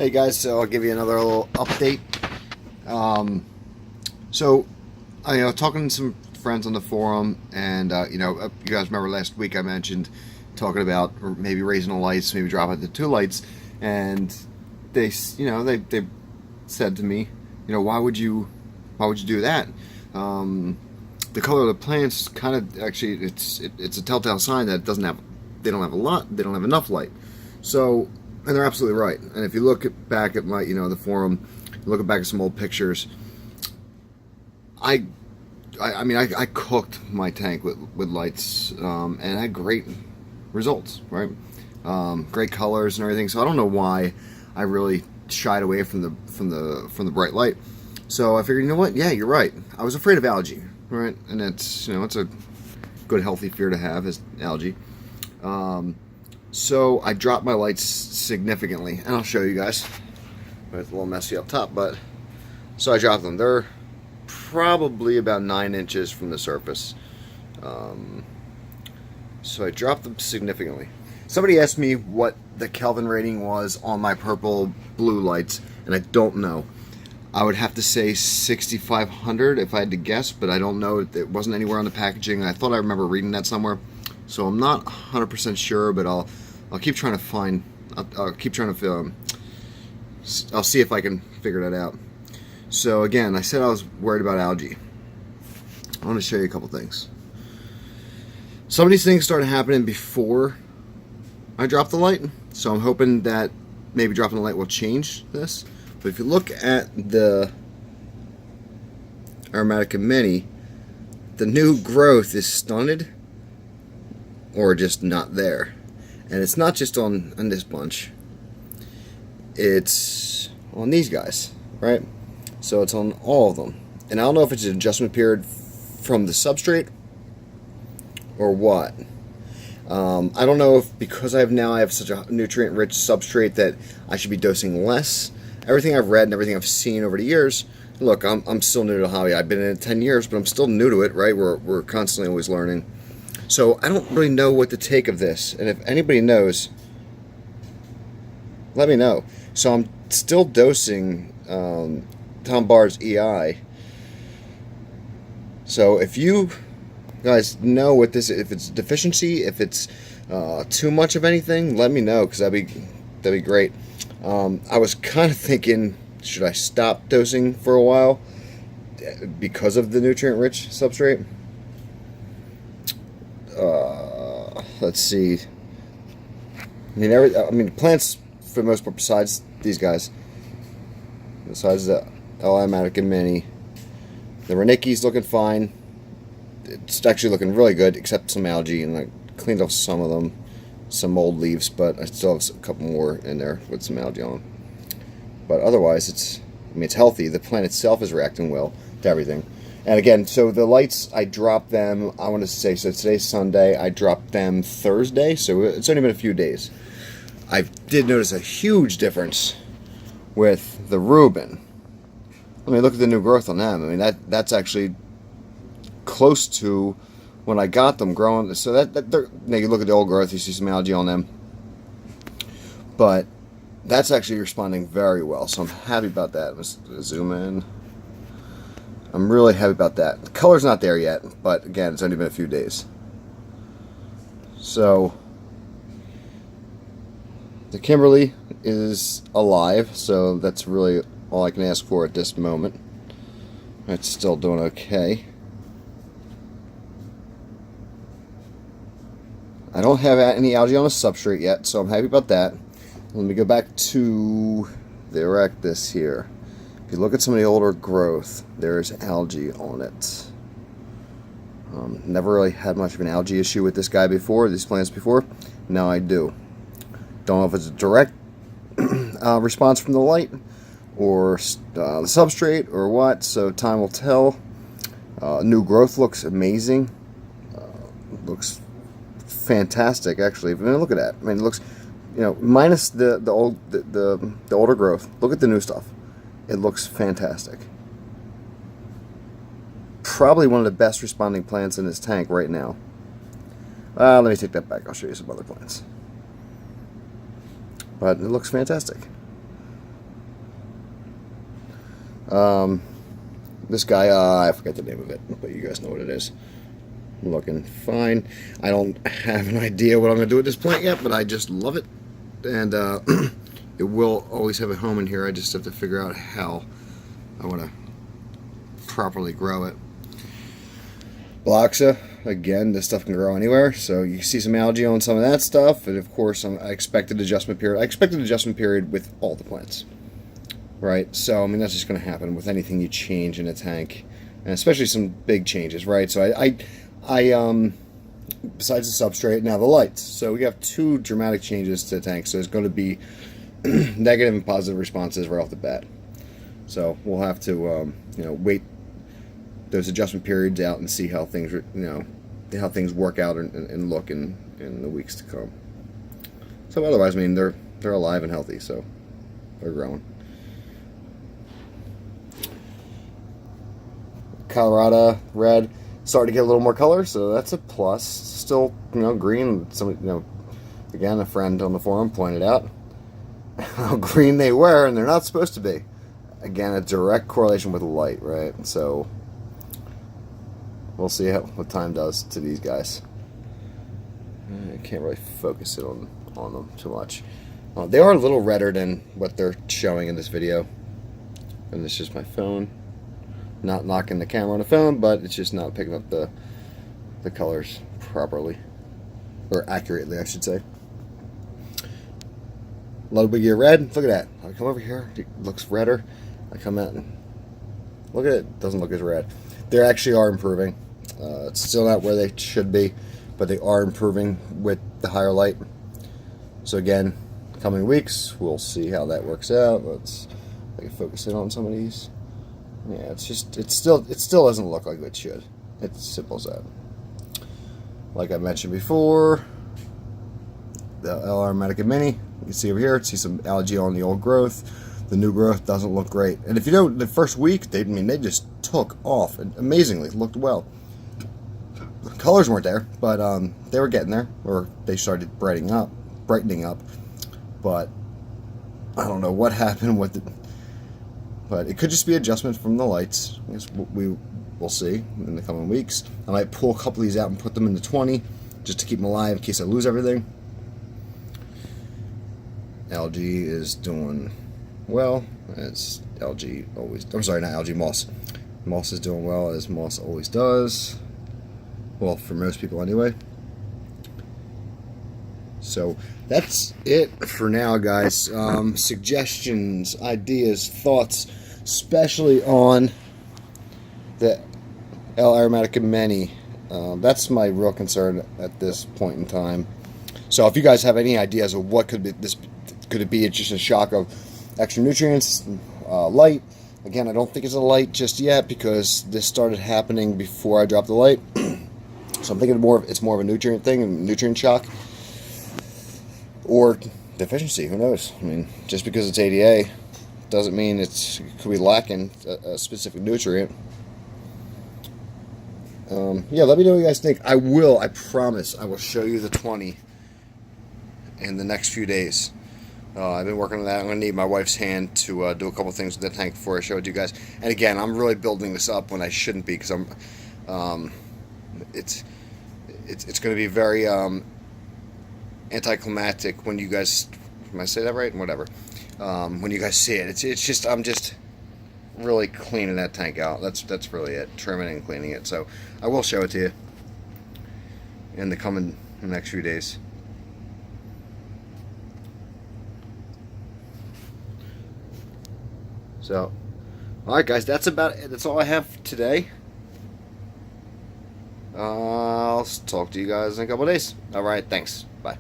Hey guys, so I'll give you another little update. So, talking to some friends on the forum, and you guys remember last week I mentioned talking about maybe raising the lights, maybe dropping it to two lights, and they said to me, why would you do that? The color of the plants kind of actually it's a telltale sign that they don't have enough light. So. And they're absolutely right. And if you look back at my, the forum, looking back at some old pictures, I cooked my tank with lights, and I had great results, right? Great colors and everything. So I don't know why I really shied away from the bright light. So I figured, you know what? Yeah, you're right. I was afraid of algae, right? And it's a good healthy fear to have, is algae. So I dropped my lights significantly, and I'll show you guys. But it's a little messy up top, but so I dropped them. They're probably about 9 inches from the surface. So I dropped them significantly. Somebody asked me what the Kelvin rating was on my purple blue lights, and I don't know. I would have to say 6,500 if I had to guess, but I don't know. It wasn't anywhere on the packaging. I thought I remember reading that somewhere. So I'm not 100% sure, but I'll keep trying to find. I'll keep trying to. I'll see if I can figure that out. So again, I said I was worried about algae. I want to show you a couple things. Some of these things started happening before I dropped the light, so I'm hoping that maybe dropping the light will change this. But if you look at the Aromatica Mini, the new growth is stunted or just not there. And it's not just on this bunch, it's on these guys, right? So it's on all of them. And I don't know if it's an adjustment period from the substrate or what. I don't know if because I have such a nutrient rich substrate that I should be dosing less. Everything I've read and everything I've seen over the years, look, I'm still new to the hobby. I've been in it 10 years, but I'm still new to it, right? We're constantly always learning. So I don't really know what to take of this, and if anybody knows, let me know. So I'm still dosing Tom Barr's EI. So if you guys know what this, if it's a deficiency, if it's too much of anything, let me know, because that'd be great. I was kind of thinking, should I stop dosing for a while because of the nutrient-rich substrate? Let's see. I mean, plants for the most part, besides these guys, besides the Aromatica Mini, the Renicki's looking fine. It's actually looking really good, except some algae, and I cleaned off some of them, some old leaves, but I still have a couple more in there with some algae on. But otherwise, it's healthy. The plant itself is reacting well to everything. And again, so the lights, I dropped them, I want to say, so today's Sunday, I dropped them Thursday, so it's only been a few days. I did notice a huge difference with the Reuben. I mean, look at the new growth on them. I mean, that's actually close to when I got them growing. So now you look at the old growth, you see some algae on them. But that's actually responding very well, so I'm happy about that. Let's zoom in. I'm really happy about that. The color's not there yet, but again, it's only been a few days. So the Kimberly is alive, so that's really all I can ask for at this moment. It's still doing okay. I don't have any algae on the substrate yet, so I'm happy about that. Let me go back to the Erectus here. If you look at some of the older growth, there's algae on it. Never really had much of an algae issue with this guy before, these plants before. Now I do. Don't know if it's a direct response from the light or the substrate or what, so time will tell. New growth looks amazing. Looks fantastic, actually. I mean, look at that. I mean, it looks, minus the older growth. Look at the new stuff. It looks fantastic. Probably one of the best responding plants in this tank right now. Let me take that back. I'll show you some other plants. But it looks fantastic. This guy, I forget the name of it, but you guys know what it is. Looking fine. I don't have an idea what I'm going to do at this point yet, but I just love it. And it will always have a home in here. I just have to figure out how I want to properly grow it. Bloxa, again, this stuff can grow anywhere, so you see some algae on some of that stuff, and of course I expected adjustment period. I expected adjustment period with all the plants, right? So I mean that's just going to happen with anything you change in a tank, and especially some big changes, right? So I besides the substrate, now the lights. So we have two dramatic changes to the tank, so there's going to be negative and positive responses right off the bat. So we'll have to wait those adjustment periods out and see how things how things work out and look in the weeks to come. So otherwise, I mean they're alive and healthy, so they're growing. Colorado red starting to get a little more color, so that's a plus. Still green. Some again, a friend on the forum pointed out how green they were, and they're not supposed to be. Again, a direct correlation with light, right? So we'll see what time does to these guys. I can't really focus it on them too much. They are a little redder than what they're showing in this video. And it's just my phone. Not knocking the camera on the phone, but it's just not picking up the colors properly. Or accurately, I should say. A lot of big red. Look at that. I come over here. It looks redder. I come out and look at it. It doesn't look as red. They actually are improving. It's still not where they should be, but they are improving with the higher light. So again, coming weeks, we'll see how that works out. I can focus in on some of these. Yeah, it still doesn't look like it should. It's as simple as that. Like I mentioned before, the LR Medica Mini, you can see over here, see some algae on the old growth. The new growth doesn't look great. And if you know, the first week, they just took off and amazingly looked well. The colors weren't there, but they were getting there, or they started brightening up. But I don't know what happened with it. But it could just be adjustment from the lights. I guess we'll see in the coming weeks. I might pull a couple of these out and put them into 20 just to keep them alive in case I lose everything. Algae is doing well, as algae always. I'm sorry, not algae, moss. Moss is doing well, as moss always does. Well, for most people anyway. So that's it for now, guys. Suggestions, ideas, thoughts, especially on the L. aromatica Mini. That's my real concern at this point in time. So if you guys have any ideas of what could it be just a shock of extra nutrients, light? Again, I don't think it's a light just yet because this started happening before I dropped the light. So I'm thinking it's more of a nutrient thing, a nutrient shock. Or deficiency, who knows? I mean, just because it's ADA doesn't mean it could be lacking a specific nutrient. Yeah, let me know what you guys think. I promise, I will show you the 20 in the next few days. I've been working on that. I'm going to need my wife's hand to do a couple things with the tank before I show it to you guys. And again, I'm really building this up when I shouldn't be, because it's going to be very anticlimactic when you guys, can I say that right? Whatever. When you guys see it, it's just, I'm just really cleaning that tank out. That's really it, trimming and cleaning it. So I will show it to you in the next few days. So, alright guys, that's about it. That's all I have today. I'll talk to you guys in a couple of days. Alright, thanks. Bye.